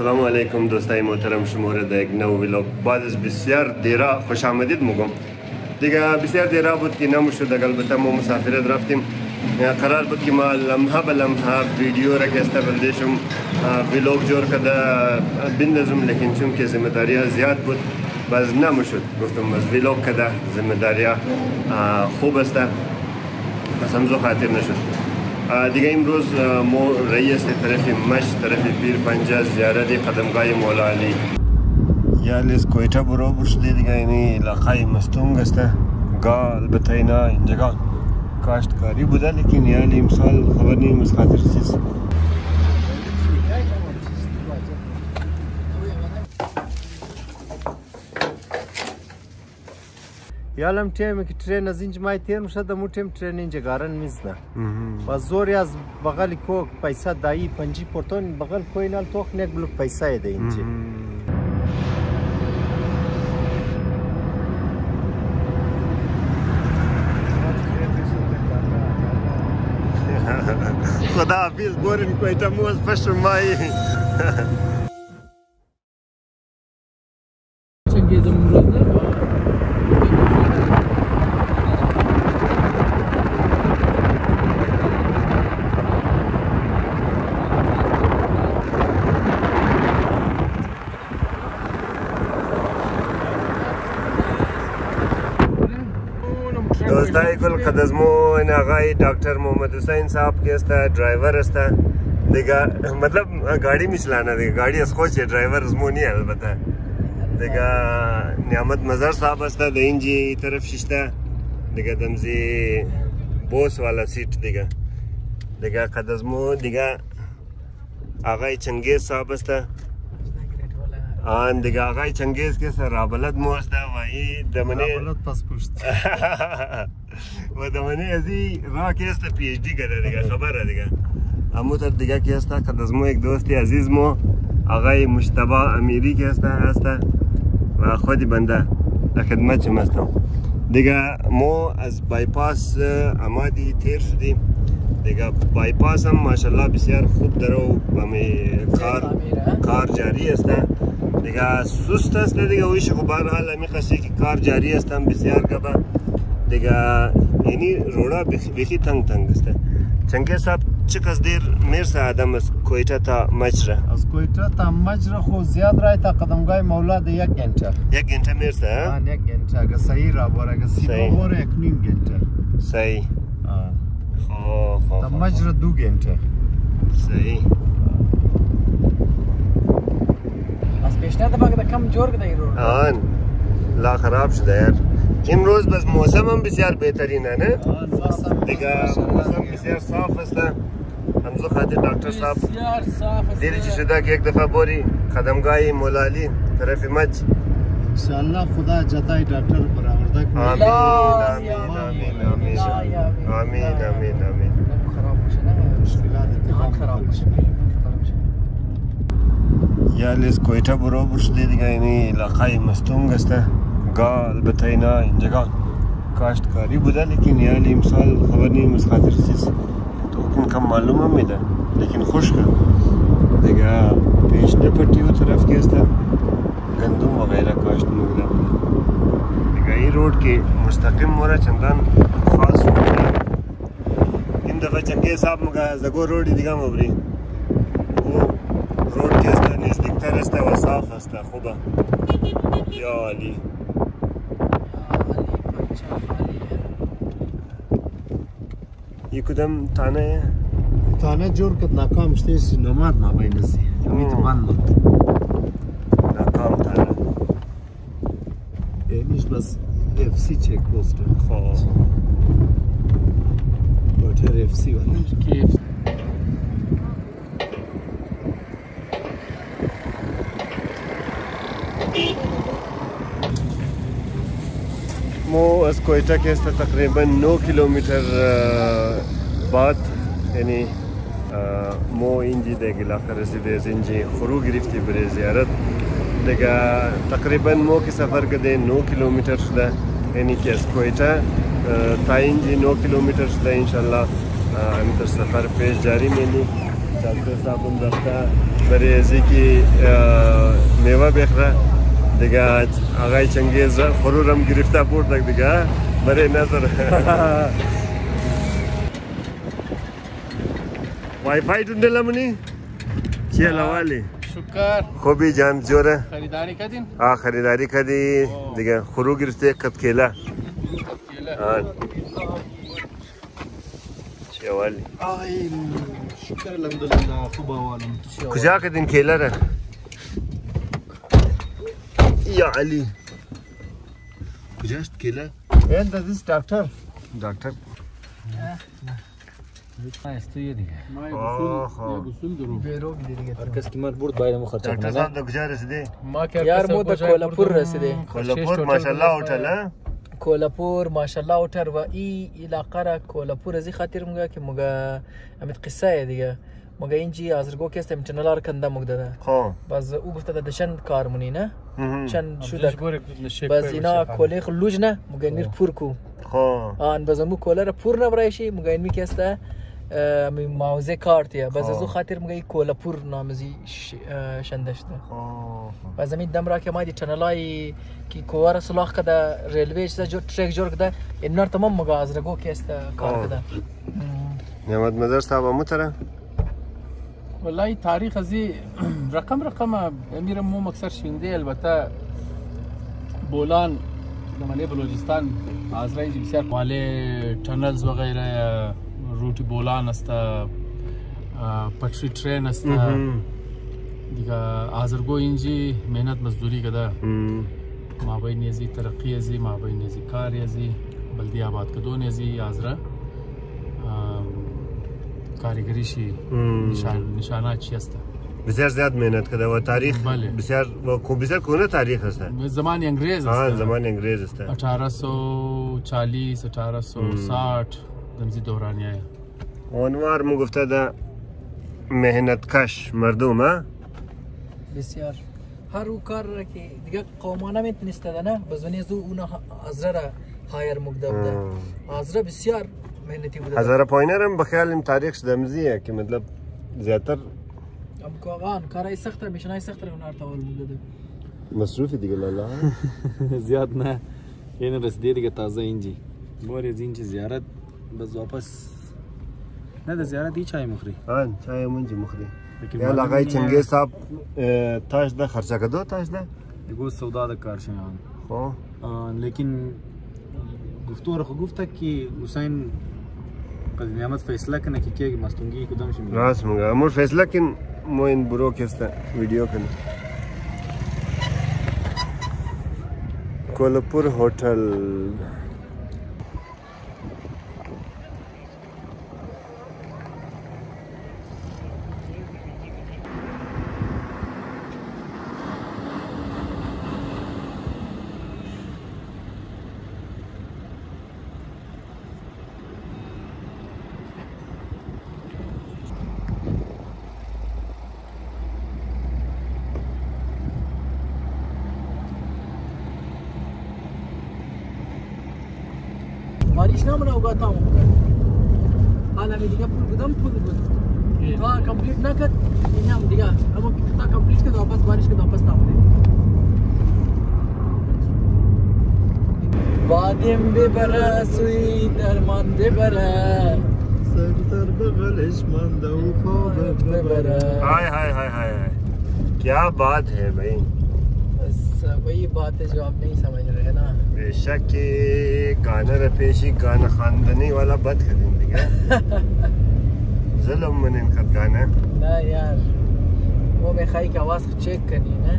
السلام علیکم دوستای محترم شما را در یک نو ویلوگ بعد از بسیار دیره خوش آمدید میگم دیگه. بسیار دیره بود که نمیشد، البته ما مسافرت رفتیم. قرار بود که ما لمحه به لمحه ویدیو را که استفادهشم ویلوگ جور کرده بندازم، لیکن چون که ذمه داری ها زیاد بود باز نمیشد. گفتم از ویلوگ کرده ذمه داری خوب است، پس همزو خاطر نشد. دیگه امروز ما رئیس طرف مشت طرف پیر پنجه زیارت قدمگاه مولا علی یالیز کویتا برو شده دیگه. اینی علاقه مستونگ است. گاه البته اینا اینجا کاشتکاری بوده، لیکن یالی امسال خبر نیم از خاطر چیز. یالم تیمی که ترین از اینجا مای تیر میشه دمو تیم ترین اینجا گارن میزنه و زوری از بغل کوک پیسه دایی پنجی پورتون بغل کوی نال توخ نک بلوک پیسه ده اینجا. خدا حافظ بورین کویتا موز پشت مای چنگی دمروز نه دوستای گل قدزمو این آقای دکتر محمد حسین صاحب که است ड्राइवर است دیگه، मतलब गाड़ी में चलाना دیگه गाड़ी از خوش ड्राइवर از مو نیه البته دیگه. نعمت مزار صاحب است د اینجی طرف ششته دیگه دمزی بوس والا سیٹ دیگه قدزمو دیگه آقای چنگیز صاحب است. آن دیگه آقای چنگیز که سر رابلت مو است و ای دمنه رابلت پس پشت و دمنه ازی راه که است پی اچ دی کرده دیگه، خبره دیگه. امو تر دیگه که است قدزمو یک دوستی عزیز مو آقای مجتبی امیری که است و خودی بنده در خدمت شما هستم دیگه. ما از بایپاس آمدی تیر شدیم دیگه. بایپاس هم ماشاءالله بسیار خوب داره و کار جاری است دیگه. سست است دیگه ویش خب برحال همی خشی که کار جاری است هم بسیار گبه دیگه. یعنی روڑا بخی تنگ است. چنگه صاحب چقدر دیر میرسه آدم از کویتا تا مجره؟ از کویتا تا مجره خو زیاد رای تا قدمگاه مولا ده 1 گنٹه. 1 گنٹه میرسه؟ آن 1 گنٹه اگه صحیح را باره، اگه سیده باره 1.5 گنٹه. صحیح. تا مجره 2 گنٹه. صحیح. از پیشنه دفعه که کم جور کده ای رو آن لا خراب شده یار. امروز بس موسم هم بسیار بهترینه نه؟ دیگه موسم بسیار صاف است. همزو خاطر دکتر صاحب بسیار صاف است. دیری چی شده که یک دفعه بوری قدمگاه مولا علی طرف مج انشاءالله خدا جتای دکتر برآورده کنه. آمین آمین آمین آمین آمین آمین. خراب میشه نه مشکلات اتفاق خراب میشه. یالیز کویتا برو شده دیگه. اینی علاقه مستونگ است. گاه البته اینا اینجا کاشتکاری بوده، لیکن یالی امسال خبر نیم از خاطر چیز تو کم معلوم هم میده، لیکن خشک دیگه. پیشنه پتی و طرف که است گندم و غیره کاشت میگوده دیگه. این روड که مستقیم مورا چندان خاص شده. این دفعه چنگه صاحب مگه از دگو روڈی دیگه مبری او روड که است نزدیکتر است و صاف است خوبه. یا علی ये कदम थाना है تانه جور کد ناکام شده نماد ما بین نسی امیت بند بود ناکام थाना نیش بس اف سی چک پوست خواه واتر اف سی ولی کیف مو از کویتا که است تقریبا 9 کیلومتر بعد، یعنی مو اینجی دیگه علاقه رسیده از اینجی خرو گرفتی برای زیارت دیگه. تقریبا مو که سفر کرده 9 کیلومتر شده، یعنی که از کویتا تا اینجی 9 کیلومتر شده. انشالله همینطور سفر پیش جاری میلی. دکتر صاحب هم رفته برای از اینکه میوه بخره دیگه آقای چنگیز خرورم گرفته بردک دیگه برای نظر وای فای دونده منی چی لوالی شکر خوبی جان جوره خریداری کردین؟ خریداری کردی دیگه خرو گرفته قد کیله چی والی آی شکر الحمدلله خوب احوالم کجا کردین کیله را یا علی کجاست کیله And this is doctor. دکتر استوی دیگه گسول درو بیرو دیگه. هر کس که من برد باید مو خرچ دکتر کنه صاحب د کجا رسیدی ما که یار مو د کولپور رسیده کولپور ماشاءالله هوټل کولپور ماشاءالله اوتر و ای علاقه را کولپور از خاطر مگه که مگه امید قصه دیگه مگه اینجی ازرگو که است امتنالار کنده مگده ده خو باز او گفته ده چند کارمونی نه چند شده شده باز اینا کوله خلوج نه مگه نیر پور کو خو آن باز مو کوله را پور نبرایشی مگه این می که می موزه کارتیه باز از او خاطر مگه کولپور نامزی شنده شده باز می دم را که ما دی چنلای کی کوار سلاخ کده ریلوی چیزا جو ترک جور کده این تمام مگه ازرگو که است کار کده نعمت مدر صاحب متره والله تاریخ ازی رقم میرم مو اکثر شینده البته بولان زمانه بلوچستان از رنج بسیار واله تنلز و غیره روتی بولان است پټری ترین است دیگه آزرگو اینجی مهنت مزدوری کده ما بین ازی ترقی ازی ما بین ازی کار ازی بلدی آباد کدون ازی آزره کارگری شی نشانات چی است بسیار زیاد مهنت کرده و تاریخ بسیار بسیار کنه تاریخ است زمان انگریز است زمان انگریز است 1840 1860 دمزی دورانیه اونوار مو گفته ده مهنت کش مردم ها بسیار هر او کار را که دیگه قومانه میتونسته ده نه بزنی زو اونا ازره را هایر مقدم ده ازره بسیار مهنتی بوده هزاره پایینه رم بخیالیم تاریخ شده مزیه که مطلب زیادتر ام کاغان کارای سخت میشنای سخت رو نار تاول بوده مصروفی دیگه لالا زیاد نه این رسیده دیگه تازه اینجی باری از اینجی زیارت بس واپس نه ده زیارت ای چای مخری چای منجی مخری یا لغای چنگیز صاحب تاش ده خرچه کدو تاش ده دیگو سودا ده کار شنان خو لیکن گفتور خو گفته که حسین قد نعمت فیصله کنه که که مستونگی کدام شمی راست مگه امور فیصله کن مو این برو کسته ویدیو کنه کولپور هوټل बारिश ना मना उगाता हूँ हाल हमें दिखा फुल कदम फुल हाँ कंप्लीट ना कर ये हम दिखा अब कितना कंप्लीट कर वापस बारिश के वापस था वादिम बेबरा सुई दरमान बेबरा सर तर बगलिश मंदो خواب बेबरा हाय हाय हाय हाय क्या बात है भाई वही बात है जो आप नहीं समझ रहे ना बेशक कि गाना रपेशी गाना खानदानी वाला बद कर देंगे ظلم من इनका गाना ना यार वो मैं खाई की आवाज चेक करनी है ना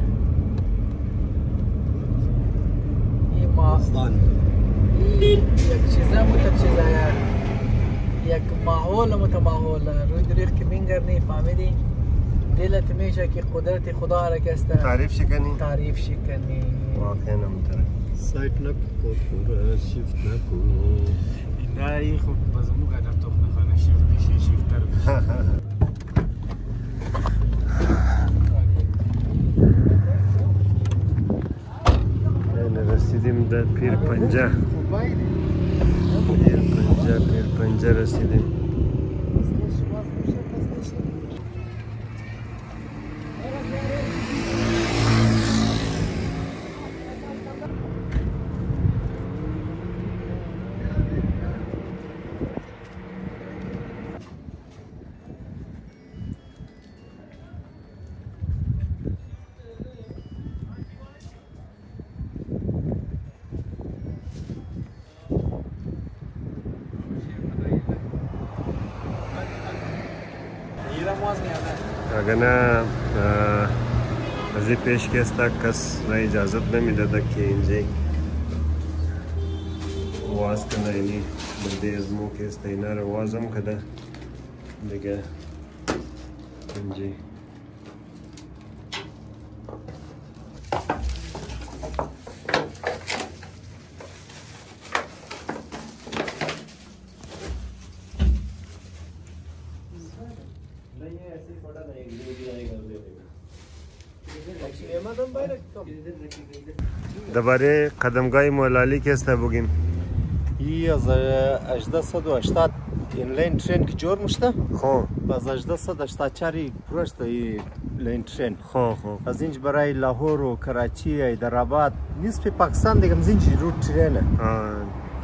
ये मास्तान ये एक चीज़ متشابه यार एक माहौल متماحول روی دریخ که منگرنی فهمیدی دلت میشه که قدرت خدا را که است تعریف شکنی واقعا نمیتونه سایت نکو پورا شیفت نکو اینایی خب بازمو قدم توخ نخانه شیفت بشی شیفتر رسیدیم در پیر پنجه رسیدیم اگر نه از این پیش که است کس را اجازت نمیداده که اینجا واز کنه. اینی بلده از مو که است اینا رو وازم کده دیگه اینجا درباره قدمگاه مولالی که است بگیم. ای از 1880 این لین ترین که جور مشته. خب از 1884 پروشته این لین ترین. خب از اینج برای لاهور و کراچی حیدرآباد نصف پاکستان دیگه مزینج روت ترینه.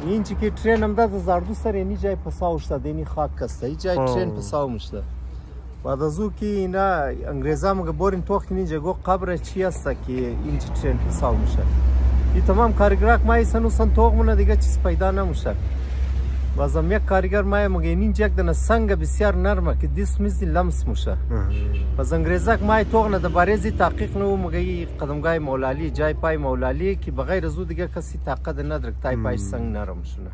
اینجی که ترین هم داد زاردو سر اینی جای پساو شده دینی خاک کسته. این جای ترین پساو مشته. بعد از او که اینا انگریزا مگه بورین توخت اینجا گو قبر چی است که اینجا ترین پساو میشه. این تمام کارگرک مای سن توق مونه دیگه چیز پیدا نمیشه. بازم یک کارگر مای مگه اینجا یک دونه سنگ بسیار نرمه که دیس میزی لمس میشه. باز انگریزاک مای توق نه درباره زی تحقیق نو مگه قدمگاه مولالی جای پای مولالی که بغیر از او دیگه کسی طاقت نداره تای پایش سنگ نرم شونه.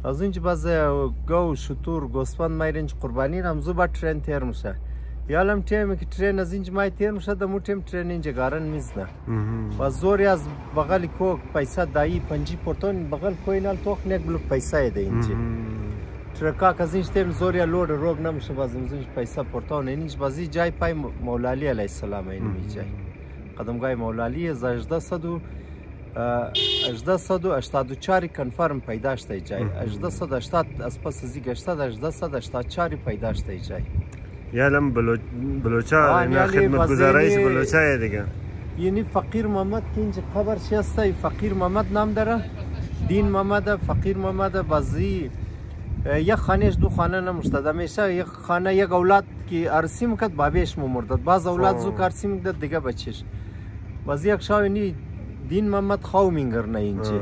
از اینجا باز گو شطور گوسفند مایرنج قربانی رمزو با ترین تیر میشه. یالم تیمی که ترین از اینجا مای تیر میشه دمو تیم ترین اینجا گارن میزنه. و زوری از بغل کوک پیسه دایی 5 پورتون بغل کوینال توخ نک بلوک پیسه ده اینجا. ترکا از اینجا تیم زوری لود روگ نمیشه باز اینجا پیسه پورتون اینجا بازی جای پای مولالی علیه السلام این میجای. قدمگاه مولالی از 1884 کنفرم پیدا شده جای 1880 از پس از گشته 1884 پیدا شده جای. یالم بلوچا اینا خدمت گزارایش بلوچا دیگه. یعنی فقیر محمد که اینجا خبر چی است؟ فقیر محمد نام داره. دین محمد فقیر محمد بازی یک خانهش دو خانه نمشته. همیشه یک خانه یک اولاد که ارسی میکرد بابیش مرداد. باز اولاد زو ارسی میکرد دیگه بچش. بازی یک شاونی دین محمد خواو مینگرنه اینجا.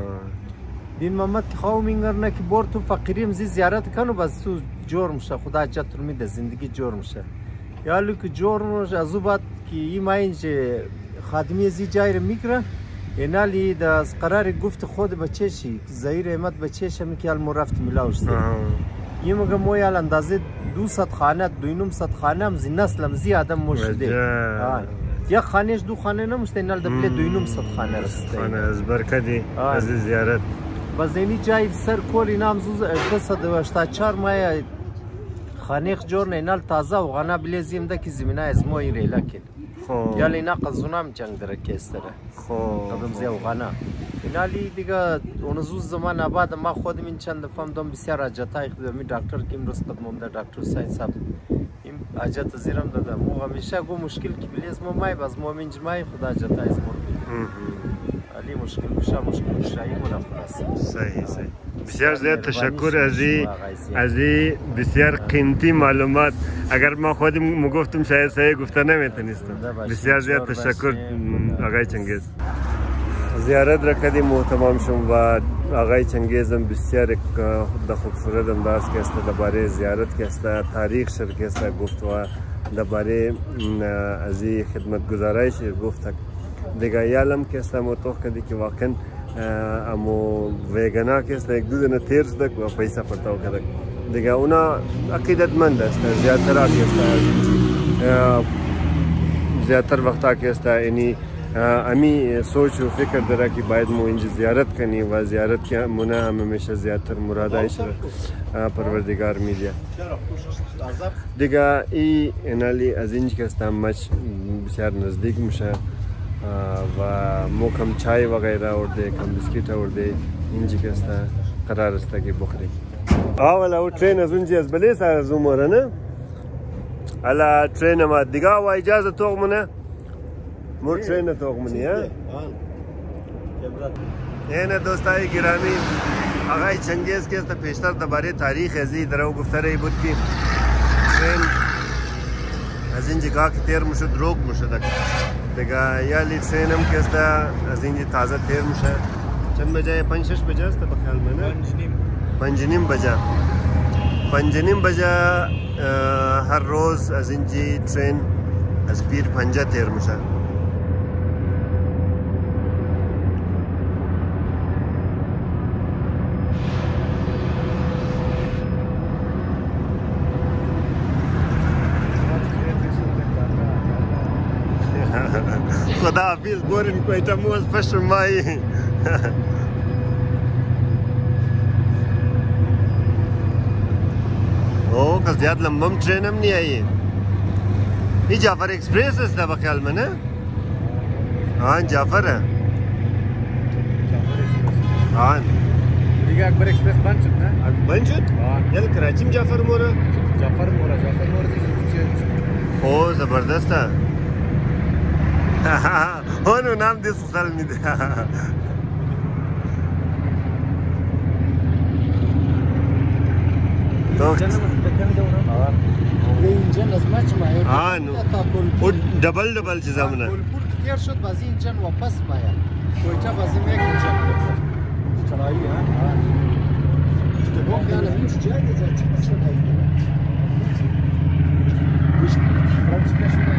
دین محمد خواو مینگرنه که بور تو فقیریم زی زیارت کنو باز تو جور میشه. خدا جاتر میده زندگی جور میشه. یالو که جور میشه از او بعد که این ما اینجا خادمی زی جای رو میگره اینالی از قرار گفت خود بچهشی زهیر احمد بچهش همی که الان رفت ملاوش ده. این مگه موی الان اندازه 200 خانه 200 خانه هم زی نسل هم زی آدم موشده. یک خانهش دو خانه نمشته اینال دبله 200 خانه رسته. خانه از برکتی از زیارت. باز اینی جای سر کول اینا هم زوز 1884 ماه خانیخ جور اینال تازه و غنا بلیزیم ده که زمینه از موی ریلا کن. یال اینا قزونام جنگ داره که استره. قدم زی و غنا. اینالی دیگه اون زوز زمان آباد ما خودم این چند دفعه دم بسیار اجتای خدمی دکتر کیم رست قدم ده دکتر سعید صاحب. این اجت زیرم داده. مو همیشه گو مشکل کی بلیز مو مای باز مو منج مای خدا اجتای زمور. علی مشکل بشه مشکل بشه این منافعه. صحیح. بسیار زیاد تشکر از بسیار قیمتی معلومات. اگر ما خودم میگفتم شاید صحیح گفته نمیتونستم. بسیار زیاد تشکر آقای چنگیز. زیارت را کردیم و تمام شد و آقای چنگیز هم بسیار خوبصورت انداز که است درباره زیارت که است تاریخ شر که است گفت و درباره از خدمت گزارایش گفت دیگه یالم که است متوقع کردی که واقعا امو ویگنا که است یک دو دن تیر شده و پیسه پرتاو کرده دیگه اونا عقیدتمند است زیادتر آتی است زیادتر وقتا که است اینی امی سوچ و فکر داره که باید مو اینجا زیارت کنی و زیارت که مونه هم همیشه زیادتر مرادایش پروردگار میده دیگه اینالی از اینجا که است مچ بسیار نزدیک میشه و مو کم چای وغیره ورده کم بسکیت ورده اینجا که است قرار است که بخوری اولا او ترین از اونجا از بلیس از اومره نه الا ترین ما دیگه و اجازه توغمونه مور ترین توغمونی ها اینه دوستای گرامی آقای چنگیز که است پیشتر درباره تاریخ ازی درو گفته رही بود که ترین از این جگاه که تیر میشد روگ میشد دیگه یالی ترین هم که است از اینجا تازه تیر میشه چند بجه 5-6 بجه است بخیال منه 5:30 بجه 5:30 بجه هر روز از اینجا ترین از پیر پنجه تیر میشه. خدا حافظ برین کویتا موز پشت مایی. اوه که زیاد لمبم ترینم نیایی. این جعفر اکسپریس است با خیال منه؟ آن جعفره. آن دیگه اکبر اکسپریس بند شد نه؟ بند شد؟ یل کراچیم جعفر موره؟ جعفر موره دیگه. اوه زبردسته. اونو نام دی سوسال میده. اینجن از مچ مایا. او دبل چیزا منه. کولپور تیر شد باز اینجن واپس مایا. کویتا بازی میک اینجن. چلایی ها. تو با خیال میش جای دیگه چی شد هایی. میش فرانس کشیده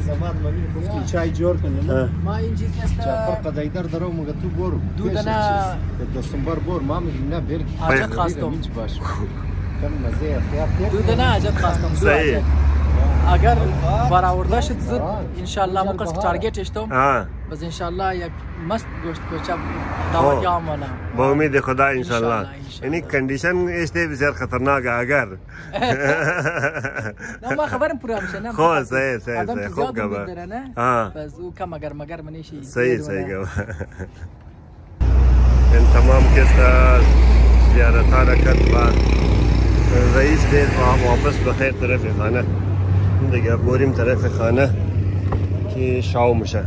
زمان منی گفتی چای جور کنه ما این چیز است جعفر قدایدر درو مگه تو برو دو دنا دسامبر بر ما میگیم نه بر حاجت خواستم باش کم مزه اختیار دو دنا حاجت خواستم صحیح. اگر برآورده شد زود ان شاء الله مقصد تارگت اشتم بس ان شاء الله یک مست گوشت کوچا دعوت یامونه با امید خدا ان شاء الله. یعنی کنډیشن ایسته بسیار خطرناک اگر نه ما خبرم پورا میشه نه خو صحیح خوب گفت بس او کم اگر منیشی صحیح گفت. این تمام کستا زیارت حرکت و رئیس دیر واپس بخیر طرف خانه دیگه بریم طرف خانه که شام میشه.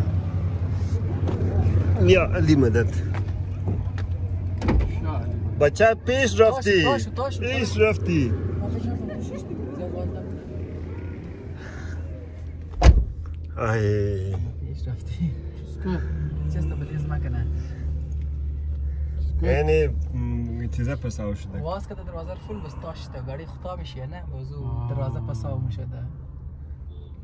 یا علی مدد بچه پیش رفتی آی پیش رفتی چیستا بلیز مکنه یعنی چیزا پساو شده واس که دروازه فول بس تاشته گاڑی خطا میشه نه موضوع دروازه پساو میشه